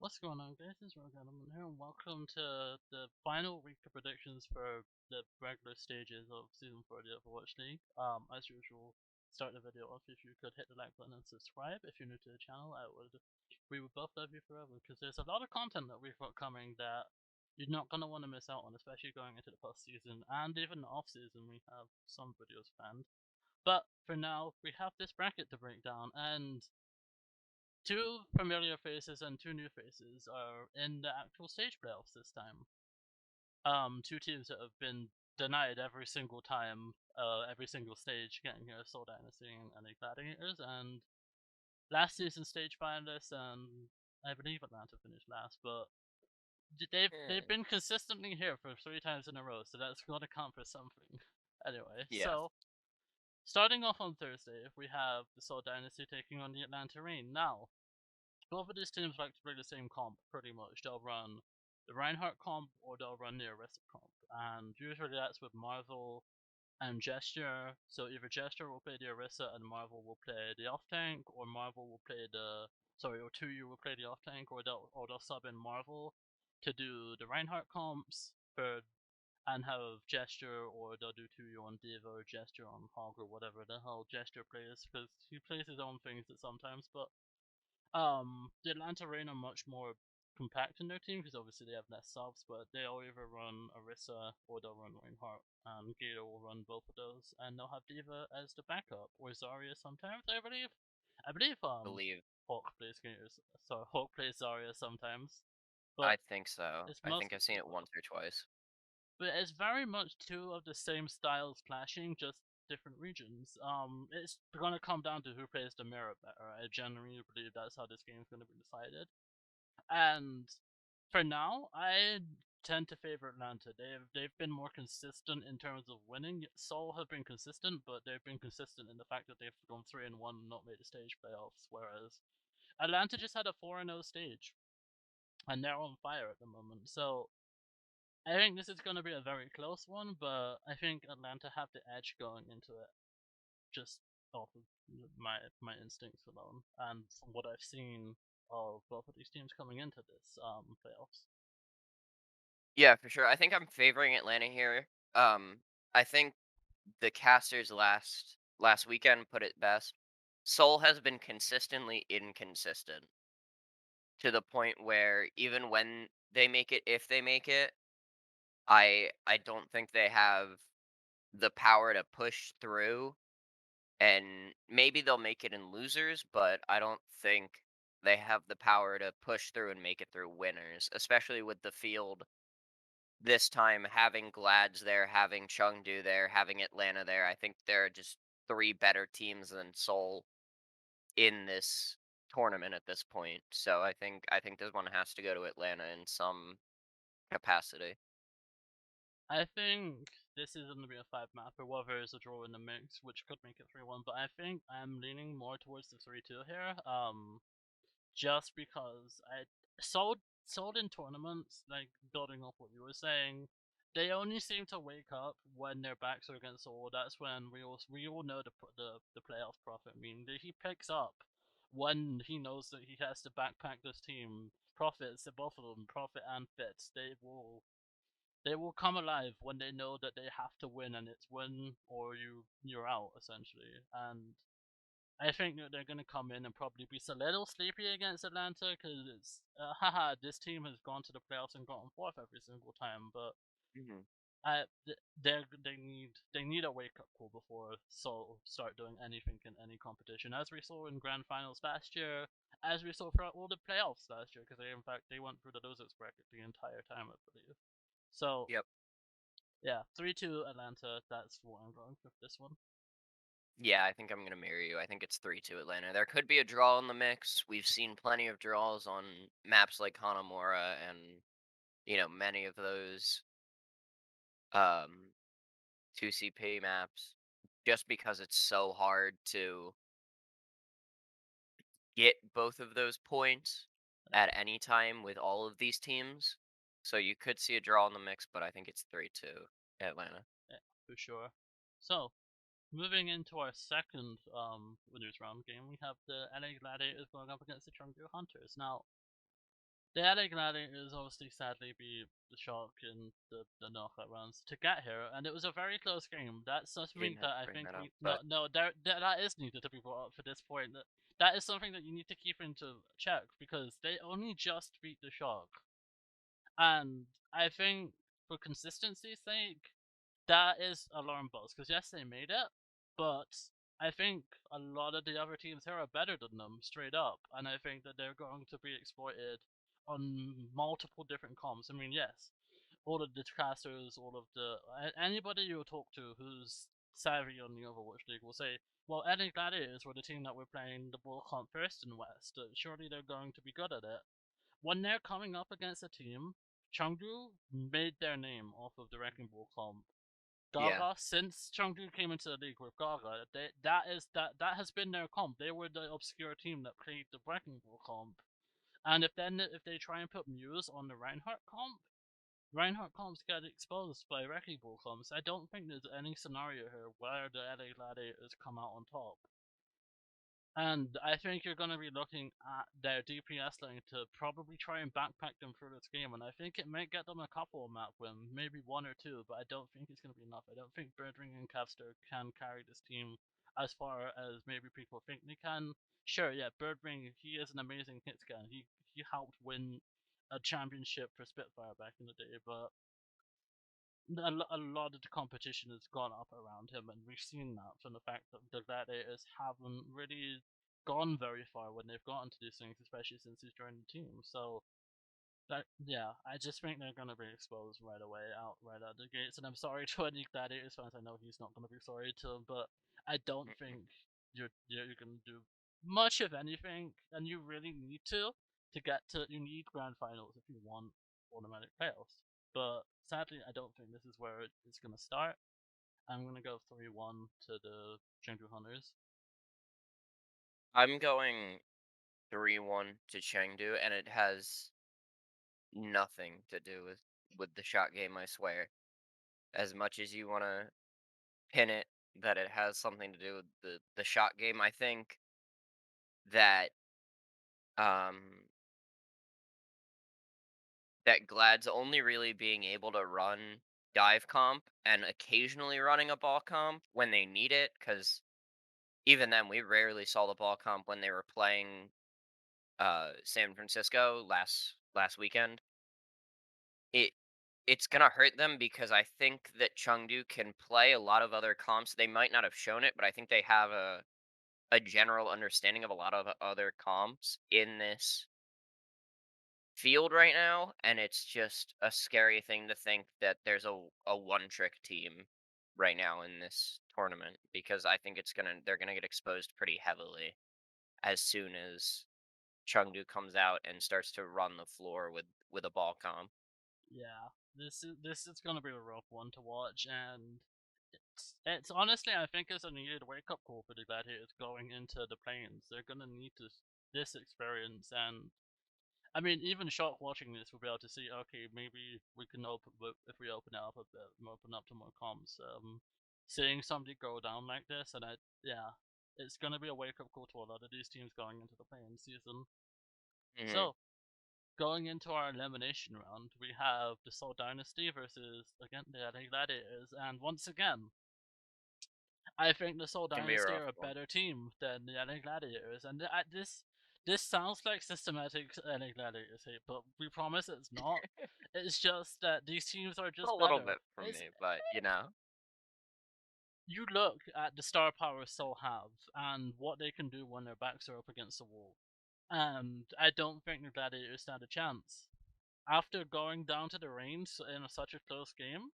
What's going on, guys? It's Rogan here, and welcome to the final week of predictions for the regular stages of Season 4 of the Overwatch League. As usual, start the video off if you could hit the like button and subscribe. If you're new to the channel, we would both love you forever because there's a lot of content that we've got coming that you're not gonna want to miss out on, especially going into the postseason and even the off season. We have some videos planned, but for now, we have this bracket to break down and two familiar faces and two new faces are in the actual stage playoffs this time. Two teams that have been denied every single time, every single stage, getting here, Soul Dynasty and the Gladiators, and last season's stage finalists, and I believe Atlanta finished last, but they've Hmm. been consistently here for 3 times in a row, so that's got to count for something. Anyway, Yeah, so starting off on Thursday, we have the Soul Dynasty taking on the Atlanta Reign. Now, both of these teams like to play the same comp pretty much. They'll run the Reinhardt comp or they'll run the Arista comp. And usually that's with Marvel and Gesture. So either Gesture will play the Arista and Marvel will play the off tank, or Marvel will play the or 2U will play the off tank, or they'll sub in Marvel to do the Reinhardt comps for and have Gesture, or they'll do 2U on Diva or Gesture on Hog or whatever the hell Gesture plays, because he plays his own things at sometimes, but the Atlanta Reign are much more compact in their team because obviously they have less subs, but they'll either run Orisa or they'll run Reinhardt, and Gator will run both of those, and they'll have Diva as the backup, or Zarya sometimes, I believe. I believe believe. Hawk plays Gator, so Hawk plays Zarya sometimes, but I think so. it's I think mostly I've seen it Diva. once or twice. But it's very much two of the same styles clashing, just different regions. It's gonna come down to who plays the mirror better. I genuinely believe that's how this game's gonna be decided. And for now, I tend to favor Atlanta. They've been more consistent in terms of winning. Seoul have been consistent, but they've been consistent in the fact that they've gone 3-1 and not made the stage playoffs. Whereas Atlanta just had a 4-0 stage, and they're on fire at the moment. So I think this is going to be a very close one, but I think Atlanta have the edge going into it, just off of my instincts alone, and from what I've seen of both of these teams coming into this playoffs. Yeah, for sure. I think I'm favoring Atlanta here. I think the casters last weekend put it best. Seoul has been consistently inconsistent to the point where even when they make it, if they make it, I don't think they have the power to push through. And maybe they'll make it in losers, but I don't think they have the power to push through and make it through winners, especially with the field this time having Glads there, having Chengdu there, having Atlanta there. I think there are just three better teams than Seoul in this tournament at this point. So I think this one has to go to Atlanta in some capacity. I think this is going to be a 5 mapper, whether there's a draw in the mix, which could make it 3-1, but I think I'm leaning more towards the 3-2 here. Just because I sold in tournaments, like building off what you were saying, they only seem to wake up when their backs are against the wall. That's when we all know the playoff prophet. I mean, he picks up when he knows that he has to backpack this team. Prophets, both of them, Prophet and Fitz, they will come alive when they know that they have to win, and it's win or you're out essentially. And I think that they're going to come in and probably be a little sleepy against Atlanta because it's haha, this team has gone to the playoffs and gotten fourth every single time, but Hmm. they need a wake up call before Seoul start doing anything in any competition, as we saw in grand finals last year, as we saw throughout all the playoffs last year, because they went through the losers bracket the entire time, I believe. So Yep. yeah, 3-2 Atlanta. That's what I'm going with this one. Yeah, I think I'm gonna marry you. I think it's 3-2 Atlanta. There could be a draw in the mix. We've seen plenty of draws on maps like Hanamura and many of those um 2CP maps just because it's so hard to get both of those points at any time with all of these teams. So you could see a draw in the mix, but I think it's 3-2 Atlanta. Yeah, for sure. So moving into our second winners round game, we have the LA Gladiators going up against the Chengdu Hunters. Now, The LA Gladiators obviously sadly beat the Shark in the knockout rounds to get here, and it was a very close game. That's You something didn't have that to I bring think that up, no but no that is needed to be brought up for this point. That is something that you need to keep into check because they only just beat the Shark, and I think for consistency's sake, that is alarm bells because yes, they made it, but I think a lot of the other teams here are better than them straight up, and I think that they're going to be exploited on multiple different comps. I mean, yes, all of the casters, all of the anybody you talk to who's savvy on the Overwatch League will say, well, LA Gladiators were the team that were playing the ball comp first in West. Surely they're going to be good at it. When they're coming up against a team, Chengdu made their name off of the Wrecking Ball comp. yeah. Gaga, since Chengdu came into the league with Gaga, that has been their comp. They were the obscure team that played the Wrecking Ball comp. And if they try and put Muse on the Reinhardt comp, Reinhardt comps get exposed by Wrecking Ball comps. I don't think there's any scenario here where the LA Gladiators come out on top. And I think you're going to be looking at their DPS lane to probably try and backpack them through this game. And I think it might get them a couple of map wins, maybe one or two, but I don't think it's going to be enough. I don't think Birdring and Capster can carry this team as far as maybe people think they can. Sure, yeah, Birdring, he is an amazing hit scan. He helped win a championship for Spitfire back in the day, but a lot of the competition has gone up around him, and we've seen that from the fact that the Gladiators haven't really gone very far when they've gotten to these things, especially since he's joined the team. So that yeah, I just think they're gonna be exposed right away, right out the gates. And I'm sorry to any Gladiators fans. I know he's not gonna be sorry to him, but I don't think you're gonna do much of anything, and you really need to get to. You need grand finals if you want automatic playoffs. But sadly, I don't think this is where it's gonna start. I'm gonna go 3-1 to the Chengdu Hunters. I'm going 3-1 to Chengdu, and it has nothing to do with the shot game, I swear. As much as you want to pin it that it has something to do with the shot game, I think that um that Glad's only really being able to run dive comp and occasionally running a ball comp when they need it, because even then we rarely saw the ball comp when they were playing San Francisco last weekend. It it's gonna hurt them because I think that Chengdu can play a lot of other comps. They might not have shown it, but I think they have a general understanding of a lot of other comps in this field right now, and it's just a scary thing to think that there's a one trick team right now in this tournament, because I think they're gonna get exposed pretty heavily as soon as Chengdu comes out and starts to run the floor with a ball comp. Yeah, this is gonna be a rough one to watch, and it's honestly I think it's a needed wake up call for the Gladiators going into the plains. They're gonna need this experience, and I mean even Shock watching this will be able to see okay maybe we can open if we open it up a bit, open up to more comms. Seeing somebody go down like this, and yeah, it's gonna be a wake up call to a lot of these teams going into the playing season. Hmm. So going into our elimination round, we have the Seoul Dynasty versus again the LA Gladiators, and once again, I think the Seoul Gonna be a Dynasty rough are a one. better team than the LA Gladiators, and this sounds like systematic LA Gladiators hate, but we promise it's not. It's just that these teams are A just little better. bit from It's me, but you know. you look at the star power Seoul have and what they can do when their backs are up against the wall, and I don't think the Gladiators stand a chance. After going down to the range in such a close game,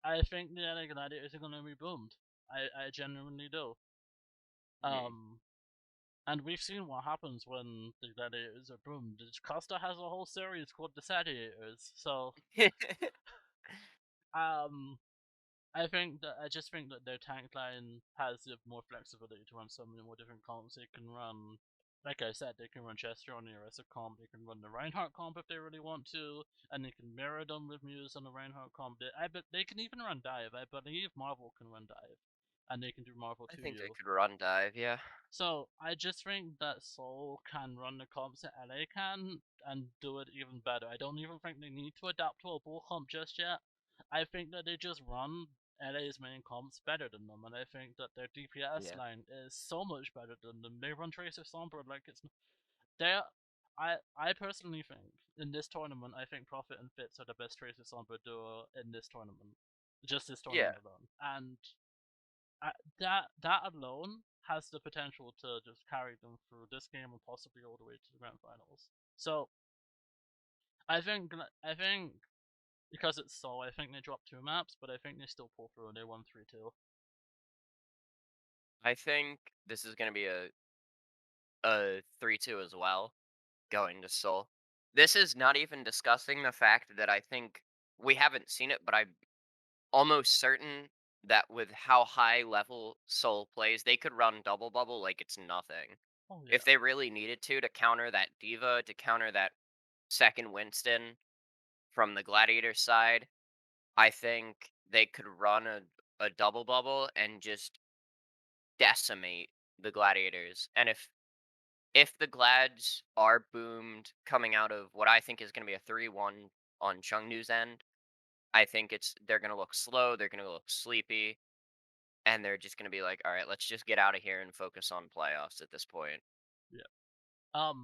I think the LA Gladiators are going to be boomed. I genuinely do. Hmm. Um, and we've seen what happens when the Gladiators are boomed. Costa has a whole series called the Gladiators. So, um, I just think that their tank line has the more flexibility to run so many more different comps. They can run, like I said, they can run Chester on the Arisa comp. They can run the Reinhardt comp if they really want to, and they can mirror them with Muse on the Reinhardt comp. They can even run dive. I believe Marvel can run dive. and they can do Marvel I to think they you. could run dive, yeah. So I just think that Seoul can run the comps that LA can and do it even better. I don't even think they need to adapt to a bull comp just yet. I think that they just run LA's main comps better than them, and I think that their DPS Yeah. line is so much better than them. They run Tracer Sombra like it's they. I personally think in this tournament, I think Profit and Fitz are the best Tracer Sombra duo in this tournament, just this Yeah. tournament alone, and I, that alone has the potential to just carry them through this game and possibly all the way to the grand finals. So I think because it's so, I think they dropped 2 maps, but I think they still pull through and they won 3-2. I think this is gonna be a 3-2 as well, going to Seoul. This is not even discussing the fact that I think we haven't seen it, but I'm almost certain that with how high level Seoul plays, they could run double bubble like it's nothing. Oh If yeah, they really needed to counter that diva, to counter that second Winston from the Gladiator side, I think they could run a double bubble and just decimate the Gladiators. And if the Glads are boomed coming out of what I think is going to be a 3-1 on Chengdu's end, I think they're going to look slow, they're going to look sleepy, and they're just going to be like, all right, let's just get out of here and focus on playoffs at this point. yeah.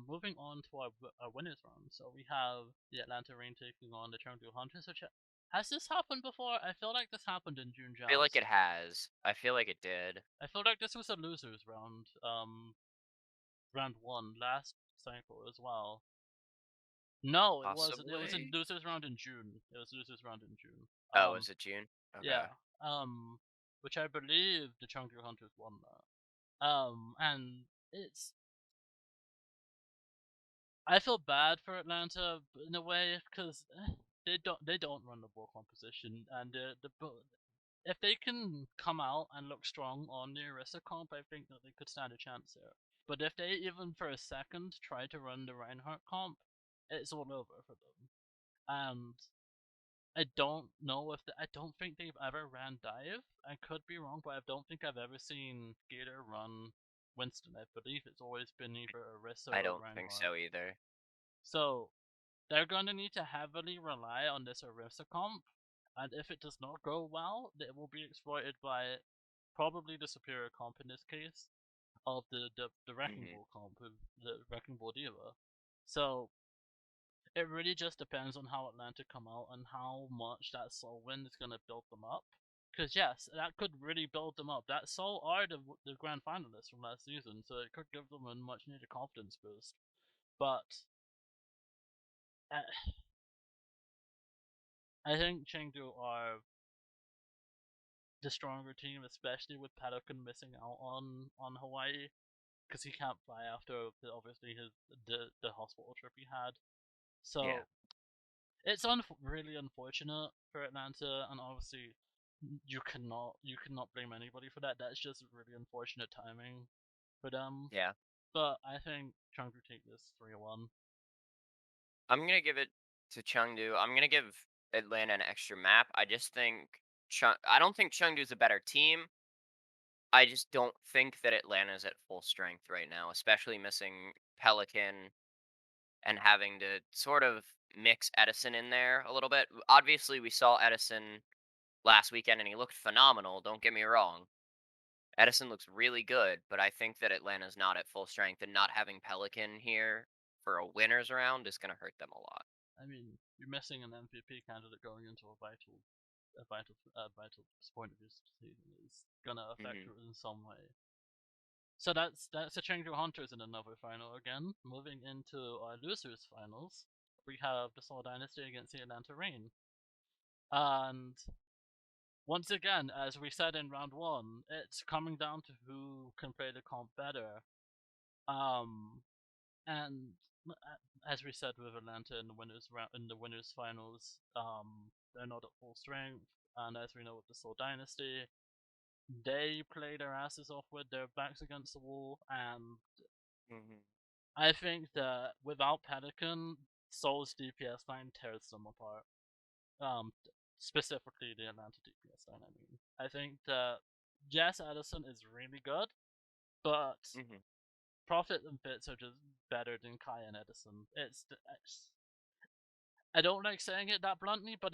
Moving on to our winners round. So we have the Atlanta Reign taking on the Chengdu Hunters. Which has this happened before? I feel like this happened in June I feel like it Joust. has. I feel like it did. I feel like this was a losers round. Round one last cycle as well. No, it wasn't. It was in Possibly. losers round in June. It was losers round in June. Oh, was it June? Okay. Yeah. Which I believe the Chunky Hunters won that. And it's I feel bad for Atlanta in a way because they don't run the ball composition, and if they can come out and look strong on the Arista comp, I think that they could stand a chance there. But if they even for a second try to run the Reinhardt comp, it's all over for them. And I don't know if I don't think they've ever ran dive. I could be wrong, but I don't think I've ever seen Gator run Winston. I believe it's always been either Arissa I or don't think Reinhardt. so either. So they're going to need to heavily rely on this Arissa comp, and if it does not go well, it will be exploited by probably the superior comp in this case of the Wrecking Hmm. Ball comp, of the Wrecking Ball Diva. So it really just depends on how Atlanta come out and how much that Soul win is going to build them up. Because yes, that could really build them up. That Soul are the grand finalists from last season, so it could give them a much needed confidence boost. But uh, I think Chengdu are the stronger team, especially with Pelican missing out on Hawaii because he can't fly after obviously the hospital trip he had. Yeah. So it's really unfortunate for Atlanta, and obviously you cannot blame anybody for that. That's just really unfortunate timing for them. Yeah. But I think Chengdu take this 3-1. I'm gonna give it to Chengdu. I'm gonna give Atlanta an extra map. I just think I don't think Chengdu's a better team. I just don't think that Atlanta's at full strength right now, especially missing Pelican and having to sort of mix Edison in there a little bit. Obviously, we saw Edison last weekend and he looked phenomenal, don't get me wrong. Edison looks really good, but I think that Atlanta's not at full strength, and not having Pelican here for a winners round is going to hurt them a lot. I mean, you're missing an MVP candidate going into a vital point of this season is gonna affect Hmm. it in some way. So that's the Chengdu Hunters in another final again. Moving into our losers finals, we have the Seoul Dynasty against the Atlanta Reign. And once again, as we said in round one, it's coming down to who can play the comp better. Um, and as we said with Atlanta in the winners round in the winners finals, they're not at full strength. And as we know with the Seoul Dynasty, they play their asses off with their backs against the wall, and Hmm. I think that without Pelican, Seoul's DPS line tears them apart. Um, specifically the Atlanta DPS line. I mean, I think that Jess Edison is really good, but Mhm. Profit and Fitz are just better than Kai and Edison. I don't like saying it that bluntly, but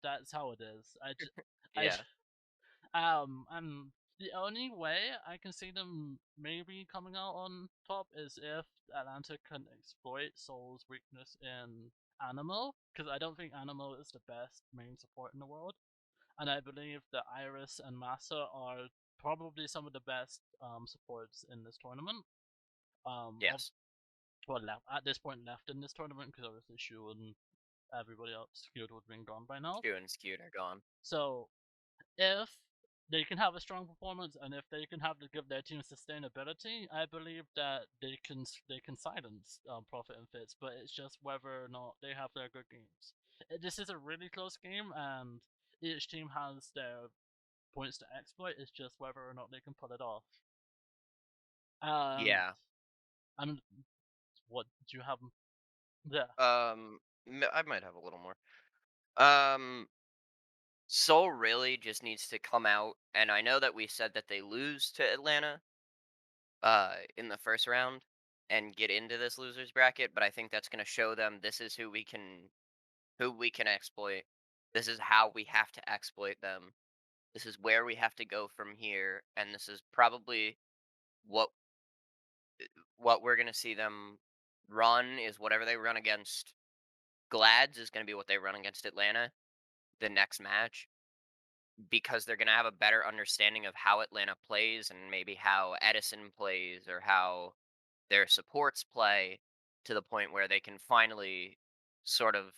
that's how it is. I Yeah. and the only way I can see them maybe coming out on top is if Atlanta can exploit Soul's weakness in Animal, because I don't think Animal is the best main support in the world, and I believe that Iris and Massa are probably some of the best supports in this tournament. Of Yes. well, at this point left in this tournament, because obviously Shu and everybody else skewed would have been gone by now. Q and Skewed are gone. So if they can have a strong performance and if they can have to give their team sustainability, I believe that they can silence Profit and Fitz. But it's just whether or not they have their good games. This is a really close game, and each team has their points to exploit. It's just whether or not they can pull it off. And Yeah. and what do you have? Yeah, I might have a little more. Um, Seoul really just needs to come out, and I know that we said that they lose to Atlanta, in the first round and get into this losers bracket, but I think that's gonna show them this is who we can exploit. This is how we have to exploit them. This is where we have to go from here, and this is probably what what we're gonna see them run is whatever they run against Glads is gonna be what they run against Atlanta the next match because they're gonna have a better understanding of how Atlanta plays and maybe how Edison plays or how their supports play to the point where they can finally sort of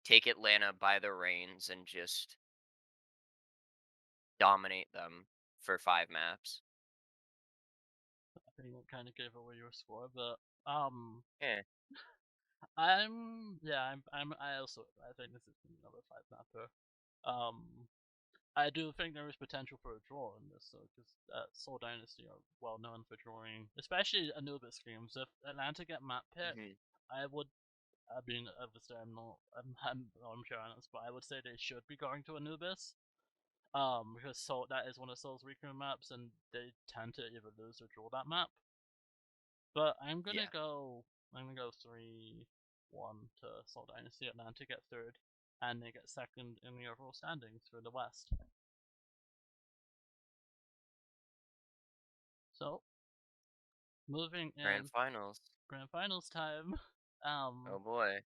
take Atlanta by the reins and just dominate them for 5 maps. I think that kind of gave away your score, but um, Yeah. I also I think this is gonna be another five mapper. Um, I do think there is potential for a draw in this, though, because Seoul Dynasty are well known for drawing, especially Anubis games. If Atlanta get map pick, Mhm. I would. I mean, obviously, I'm not. I'm sure honest, but I would say they should be going to Anubis. Because Seoul, that is one of Seoul's weaker maps, and they tend to either lose or draw that map. But I'm gonna Yeah. go. I'm gonna go 3-1 to Seoul Dynasty. Atlanta get third, and they get second in the overall standings for the West. So moving Grand in finals. grand finals time. Oh Um, boy.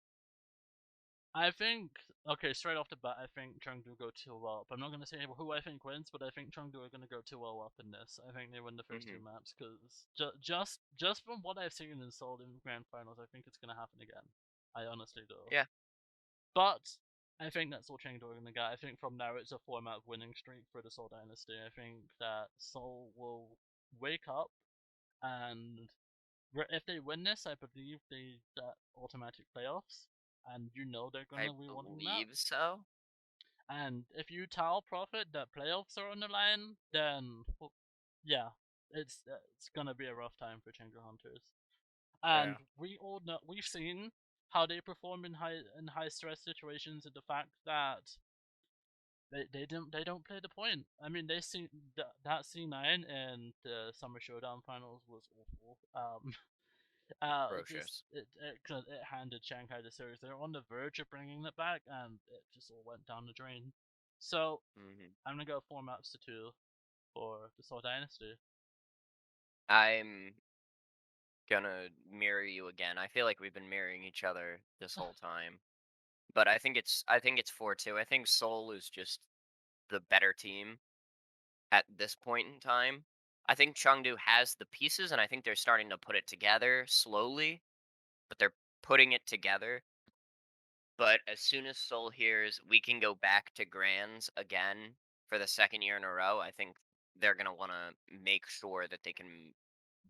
I think okay, straight off the bat, I think Chengdu go 2-0 up. I'm not gonna say who I think wins, but I think Chengdu are gonna go 2-0 up in this. I think they win the first two Mhm. maps because just from what I've seen in Seoul in grand finals, I think it's gonna happen again. I honestly do. Yeah. But I think that's all Chengdu are gonna get. I think from now it's a 4 map winning streak for the Seoul Dynasty. I think that Seoul will wake up and if they win this, I believe they get automatic playoffs, and you know they're I gonna be wanting that. believe so. And if you tell Profit that playoffs are on the line, then well, yeah, it's gonna be a rough time for Chengdu Hunters. And Yeah. we all know we've seen how they perform in high stress situations, and the fact that they don't play the point. I mean, they see that C9 and the Summer Showdown finals was awful. Atrocious. It handed Shanghai the series. They're on the verge of bringing it back, and it just all went down the drain. So Mhm. I'm gonna go 4 maps to 2 for the Seoul Dynasty. I'm gonna mirror you again. I feel like we've been mirroring each other this whole time. But I think it's 4-2. I think Seoul is just the better team at this point in time. I think Chengdu has the pieces and I think they're starting to put it together slowly, but they're putting it together. But as soon as Seoul hears we can go back to Grands again for the second year in a row, I think they're going to want to make sure that they can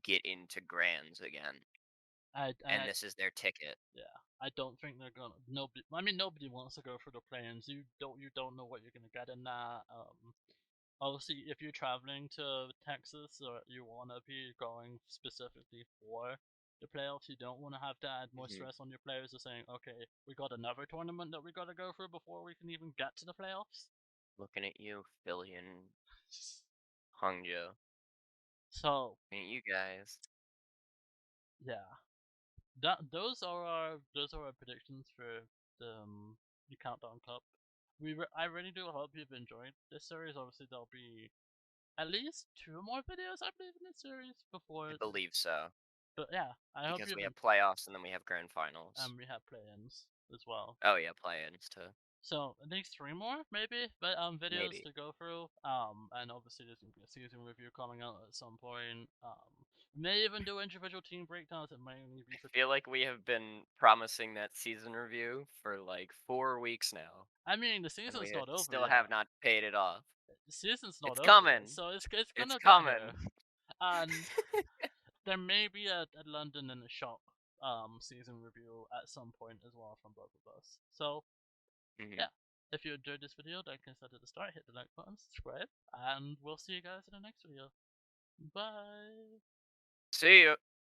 get into Grands again. I and And I this is their ticket. Yeah, I don't think they're gonna. Nobody. I mean, nobody wants to go for the plans. You don't know what you're gonna get in that. Obviously, if you're traveling to Texas or you wanna be going specifically for the playoffs, you don't want to have to add more Mhm. stress on your players of saying, okay, we got another tournament that we gotta go through before we can even get to the playoffs. Looking at you, Philly and Hangzhou. So I mean, you guys. yeah, those are our predictions for the Countdown Cup. I really do hope you've enjoyed this series. Obviously, there'll be at least two more videos, I believe, in this series I before. believe so. But yeah, I hope Because you've we have been. playoffs and then we have grand finals. And we have play-ins as well. Oh yeah, play-ins too. So I think three more maybe, but videos Maybe. to go through. And obviously there's gonna be a season review coming out at some point. May even do individual team breakdowns. It might only be I for. feel like we have been promising that season review for like 4 weeks now, I mean, the and season's we not over still yet. have not paid it off. The season's not It's over yet, coming. so it's It's gonna get here. coming. And there may be a London in the shop season review at some point as well from both of us. So Mhm. yeah, if you enjoyed this video, like I said at the start, hit the like button, subscribe, and we'll see you guys in the next video. Bye. See you.